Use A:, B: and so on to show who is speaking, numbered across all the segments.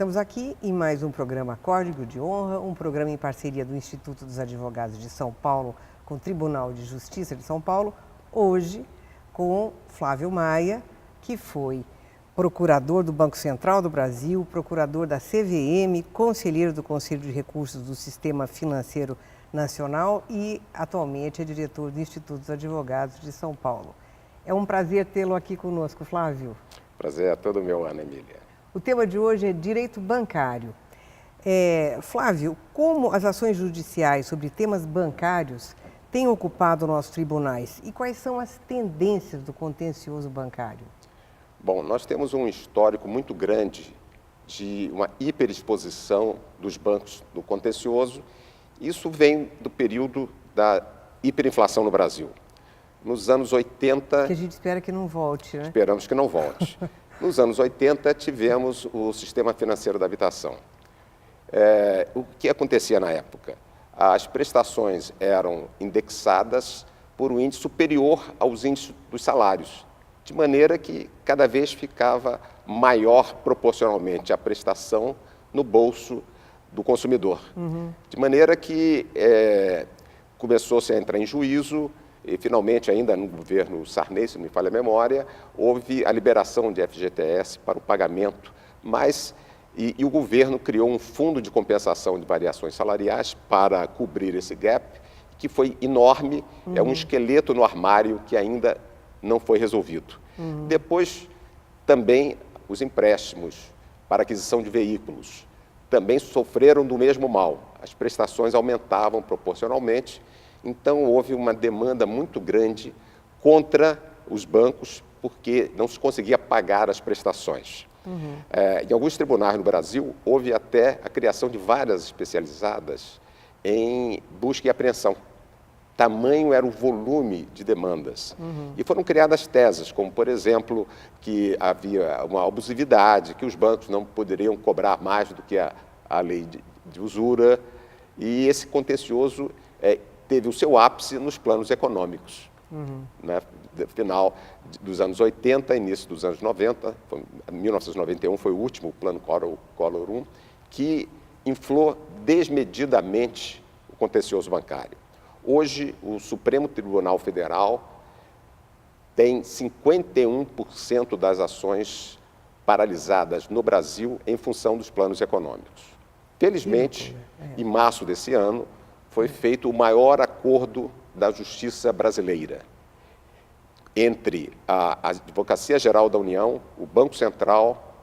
A: Estamos aqui em mais um programa Código de Honra, um programa em parceria do Instituto dos Advogados de São Paulo com o Tribunal de Justiça de São Paulo, hoje com Flávio Maia, que foi procurador do Banco Central do Brasil, procurador da CVM, conselheiro do Conselho de Recursos do Sistema Financeiro Nacional e atualmente é diretor do Instituto dos Advogados de São Paulo. É um prazer tê-lo aqui conosco, Flávio.
B: Prazer é todo meu, Ana Emília.
A: O tema de hoje é direito bancário. Flávio, como as ações judiciais sobre temas bancários têm ocupado nossos tribunais e quais são as tendências do contencioso bancário?
B: Bom, nós temos um histórico muito grande de uma hiperexposição dos bancos no contencioso. Isso vem do período da hiperinflação no Brasil. Nos anos 80...
A: Que a gente espera que não volte, né?
B: Esperamos que não volte. Nos anos 80, tivemos o Sistema Financeiro da Habitação. O que acontecia na época? As prestações eram indexadas por um índice superior aos índices dos salários, de maneira que cada vez ficava maior proporcionalmente a prestação no bolso do consumidor. De maneira que começou-se a entrar em juízo. E, finalmente, ainda no governo Sarney, se não me falha a memória, houve a liberação de FGTS para o pagamento, e o governo criou um fundo de compensação de variações salariais para cobrir esse gap, que foi enorme, é um esqueleto no armário que ainda não foi resolvido. Depois, também, os empréstimos para aquisição de veículos também sofreram do mesmo mal. As prestações aumentavam proporcionalmente. Então, houve uma demanda muito grande contra os bancos, porque não se conseguia pagar as prestações. Em alguns tribunais no Brasil, houve até a criação de varas especializadas em busca e apreensão. Tamanho era o volume de demandas. E foram criadas teses, como, por exemplo, que havia uma abusividade, que os bancos não poderiam cobrar mais do que a lei de usura, e esse contencioso teve o seu ápice nos planos econômicos. Final dos anos 80, início dos anos 90, 1991 foi o último plano Collor I, que inflou desmedidamente o contencioso bancário. Hoje, o Supremo Tribunal Federal tem 51% das ações paralisadas no Brasil em função dos planos econômicos. Felizmente, em março desse ano, foi feito o maior acordo da justiça brasileira entre a Advocacia Geral da União, o Banco Central,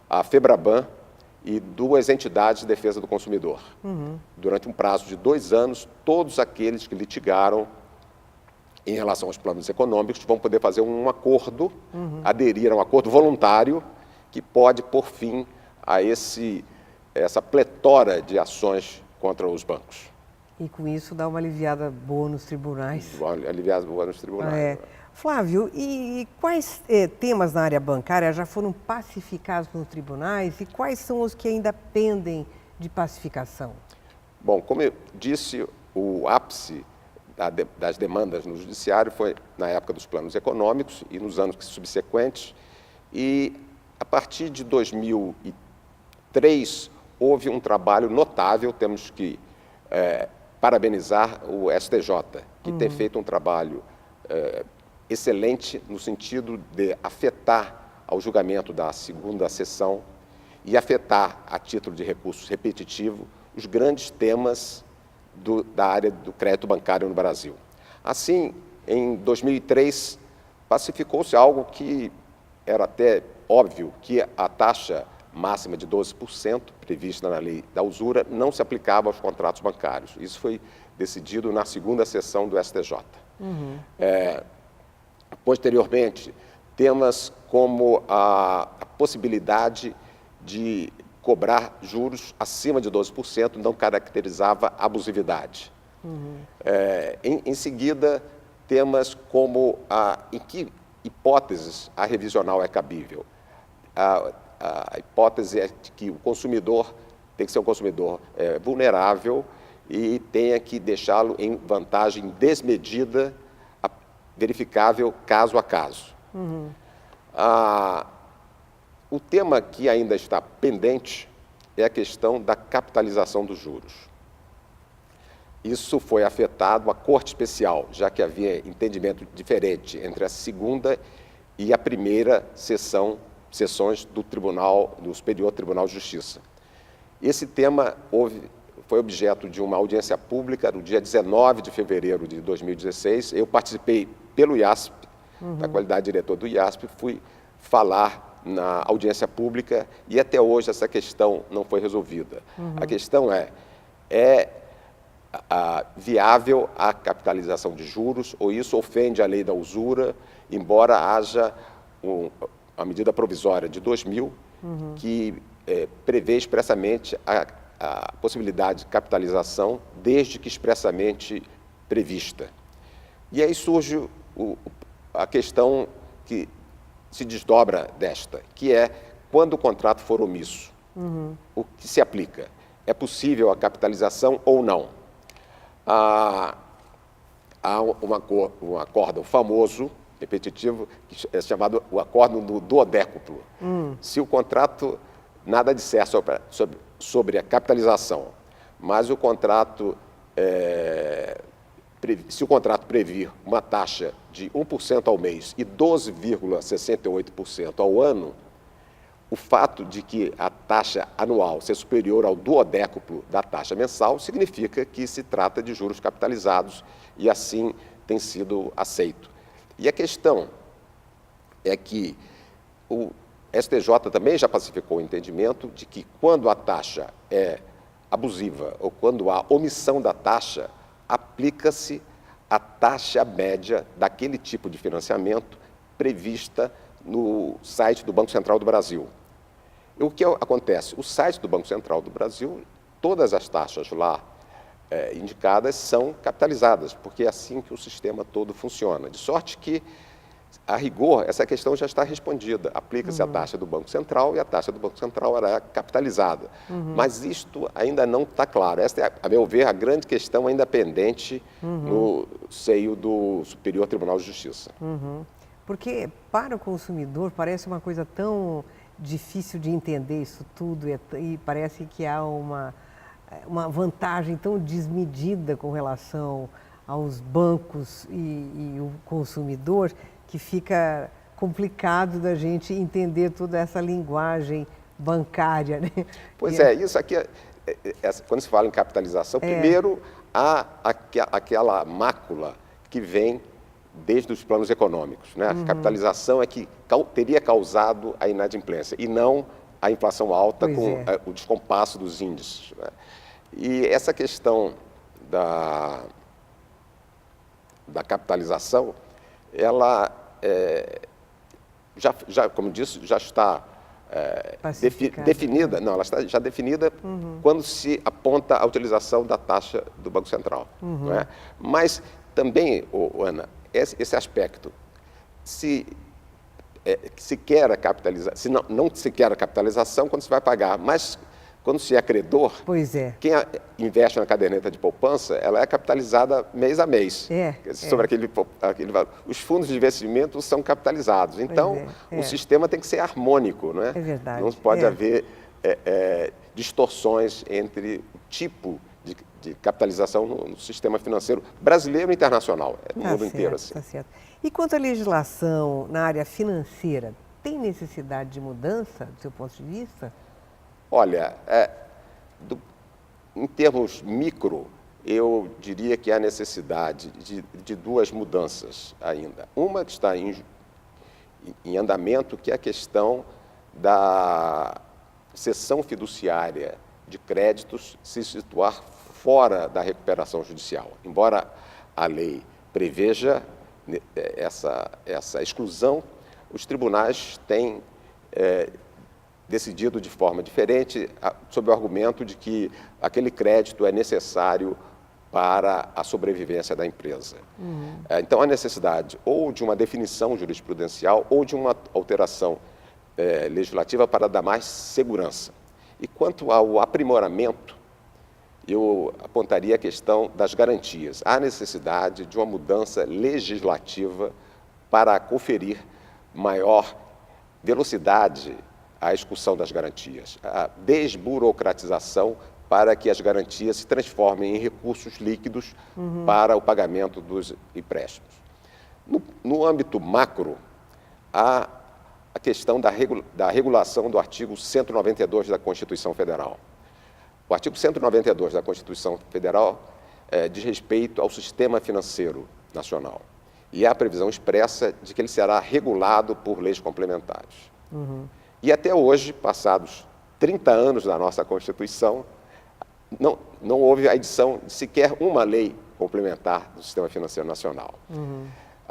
B: a FEBRABAN e duas entidades de defesa do consumidor. Durante um prazo de 2 anos, todos aqueles que litigaram em relação aos planos econômicos vão poder fazer um acordo, aderir a um acordo voluntário que pode pôr fim a essa pletora de ações contra os bancos.
A: E com isso dá uma aliviada boa nos tribunais.
B: Aliviada boa nos tribunais.
A: Flávio, e quais temas na área bancária já foram pacificados nos tribunais e quais são os que ainda pendem de pacificação?
B: Bom, como eu disse, o ápice das demandas no judiciário foi na época dos planos econômicos e nos anos subsequentes. E a partir de 2003 houve um trabalho notável, temos que parabenizar o STJ, que tem feito um trabalho excelente no sentido de afetar ao julgamento da segunda sessão e afetar, a título de recurso repetitivo, os grandes temas da área do crédito bancário no Brasil. Assim, em 2003, pacificou-se algo que era até óbvio, que a taxa máxima de 12% prevista na lei da usura não se aplicava aos contratos bancários. Isso foi decidido na segunda sessão do STJ. Posteriormente, temas como a possibilidade de cobrar juros acima de 12% não caracterizava abusividade. Em seguida, temas como em que hipóteses a revisional é cabível. A hipótese é de que o consumidor tem que ser um consumidor vulnerável e tenha que deixá-lo em vantagem desmedida, verificável caso a caso. O tema que ainda está pendente é a questão da capitalização dos juros. Isso foi afetado a Corte Especial, já que havia entendimento diferente entre a segunda e a primeira sessões do Superior Tribunal de Justiça. Esse tema foi objeto de uma audiência pública no dia 19 de fevereiro de 2016. Eu participei pelo IASP, na qualidade de diretor do IASP, fui falar na audiência pública e até hoje essa questão não foi resolvida. A questão é viável a capitalização de juros ou isso ofende a lei da usura, embora haja a medida provisória de 2000 que prevê expressamente a possibilidade de capitalização desde que expressamente prevista. E aí surge a questão que se desdobra desta, que é quando o contrato for omisso, o que se aplica? É possível a capitalização ou não? Há um acórdão famoso, repetitivo, que é chamado o acórdão do duodécuplo. Se o contrato nada disser sobre a capitalização, mas o contrato, se o contrato previr uma taxa de 1% ao mês e 12,68% ao ano, o fato de que a taxa anual seja superior ao duodécuplo da taxa mensal significa que se trata de juros capitalizados e assim tem sido aceito. E a questão é que o STJ também já pacificou o entendimento de que quando a taxa é abusiva ou quando há omissão da taxa, aplica-se a taxa média daquele tipo de financiamento prevista no site do Banco Central do Brasil. O que acontece? O site do Banco Central do Brasil, todas as taxas lá indicadas são capitalizadas, porque é assim que o sistema todo funciona. De sorte que, a rigor, essa questão já está respondida. Aplica-se a taxa do Banco Central e a taxa do Banco Central era capitalizada. Mas isto ainda não está claro. Esta é, a meu ver, a grande questão ainda pendente no seio do Superior Tribunal de Justiça.
A: Porque, para o consumidor, parece uma coisa tão difícil de entender isso tudo e parece que há uma vantagem tão desmedida com relação aos bancos e o consumidor que fica complicado da gente entender toda essa linguagem bancária, né?
B: Pois é, isso aqui, quando se fala em capitalização, primeiro há aquela mácula que vem desde os planos econômicos, né? A capitalização é que teria causado a inadimplência e não a inflação alta o descompasso dos índices, né? E essa questão da capitalização, ela como disse, já está definida. Não, ela está já definida quando se aponta a utilização da taxa do Banco Central, não é? Mas também, Ana, esse aspecto, se quer a capitalização, se não se quer a capitalização, quando se vai pagar, mas quando se é credor, quem investe na caderneta de poupança, ela é capitalizada mês a mês. Sobre aquele valor. Os fundos de investimento são capitalizados. Então, o sistema tem que ser harmônico, não é?
A: É verdade.
B: Não pode haver distorções entre o tipo de capitalização no sistema financeiro brasileiro e internacional, no mundo inteiro. Assim.
A: Tá certo. E quanto à legislação na área financeira, tem necessidade de mudança, do seu ponto de vista?
B: Olha, em termos micro, eu diria que há necessidade de duas mudanças ainda. Uma que está em andamento, que é a questão da cessão fiduciária de créditos se situar fora da recuperação judicial. Embora a lei preveja essa exclusão, os tribunais têm decidido de forma diferente sob o argumento de que aquele crédito é necessário para a sobrevivência da empresa. Então, há necessidade ou de uma definição jurisprudencial ou de uma alteração legislativa para dar mais segurança. E quanto ao aprimoramento, eu apontaria a questão das garantias. Há necessidade de uma mudança legislativa para conferir maior velocidade a execução das garantias, a desburocratização para que as garantias se transformem em recursos líquidos para o pagamento dos empréstimos. No âmbito macro, há a questão da regulação do artigo 192 da Constituição Federal. O artigo 192 da Constituição Federal diz respeito ao sistema financeiro nacional. E há a previsão expressa de que ele será regulado por leis complementares. E até hoje, passados 30 anos da nossa Constituição, não houve a edição de sequer uma lei complementar do sistema financeiro nacional.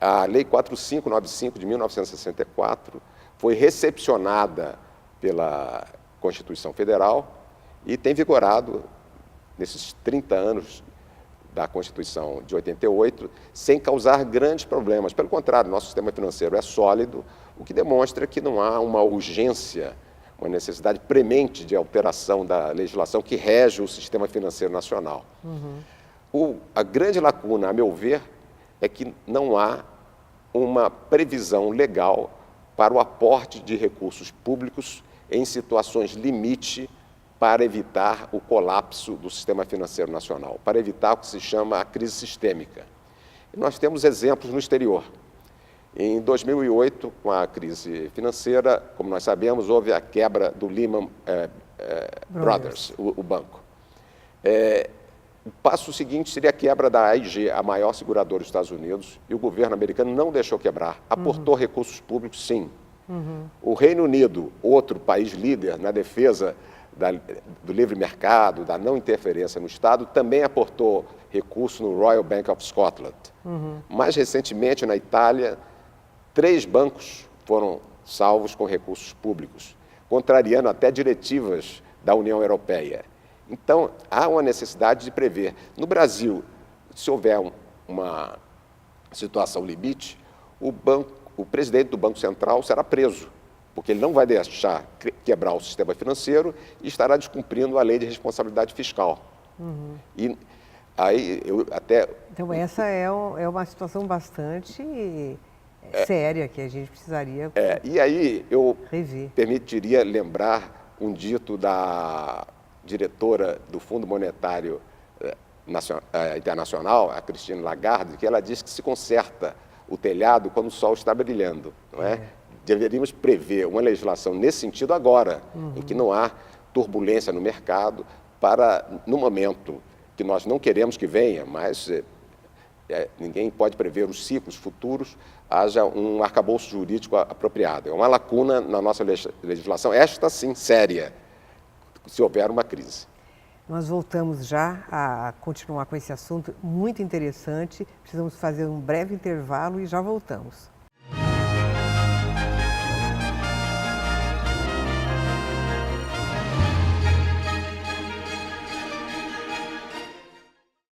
B: A Lei 4595 de 1964 foi recepcionada pela Constituição Federal e tem vigorado nesses 30 anos da Constituição de 88, sem causar grandes problemas. Pelo contrário, nosso sistema financeiro é sólido, o que demonstra que não há uma urgência, uma necessidade premente de alteração da legislação que rege o sistema financeiro nacional. A grande lacuna, a meu ver, é que não há uma previsão legal para o aporte de recursos públicos em situações limite para evitar o colapso do sistema financeiro nacional, para evitar o que se chama a crise sistêmica. E nós temos exemplos no exterior. Em 2008, com a crise financeira, como nós sabemos, houve a quebra do Lehman Brothers, o banco. O passo seguinte seria a quebra da AIG, a maior seguradora dos Estados Unidos, e o governo americano não deixou quebrar, aportou recursos públicos, sim. O Reino Unido, outro país líder na defesa do livre mercado, da não interferência no Estado, também aportou recursos no Royal Bank of Scotland. Mais recentemente, na Itália, 3 bancos foram salvos com recursos públicos, contrariando até diretivas da União Europeia. Então, há uma necessidade de prever. No Brasil, se houver uma situação limite, o presidente do Banco Central será preso, porque ele não vai deixar quebrar o sistema financeiro e estará descumprindo a lei de responsabilidade fiscal. E aí eu até...
A: Então, essa é uma situação bastante séria que a gente precisaria
B: e aí eu
A: rever.
B: Permitiria lembrar um dito da diretora do Fundo Monetário Internacional, a Christine Lagarde, que ela diz que se conserta o telhado quando o sol está brilhando, não é? Deveríamos prever uma legislação nesse sentido agora, em que não há turbulência no mercado, para, no momento que nós não queremos que venha, mas ninguém pode prever os ciclos futuros, haja um arcabouço jurídico apropriado. É uma lacuna na nossa legislação, esta sim, séria, se houver uma crise.
A: Nós voltamos já a continuar com esse assunto muito interessante. Precisamos fazer um breve intervalo e já voltamos.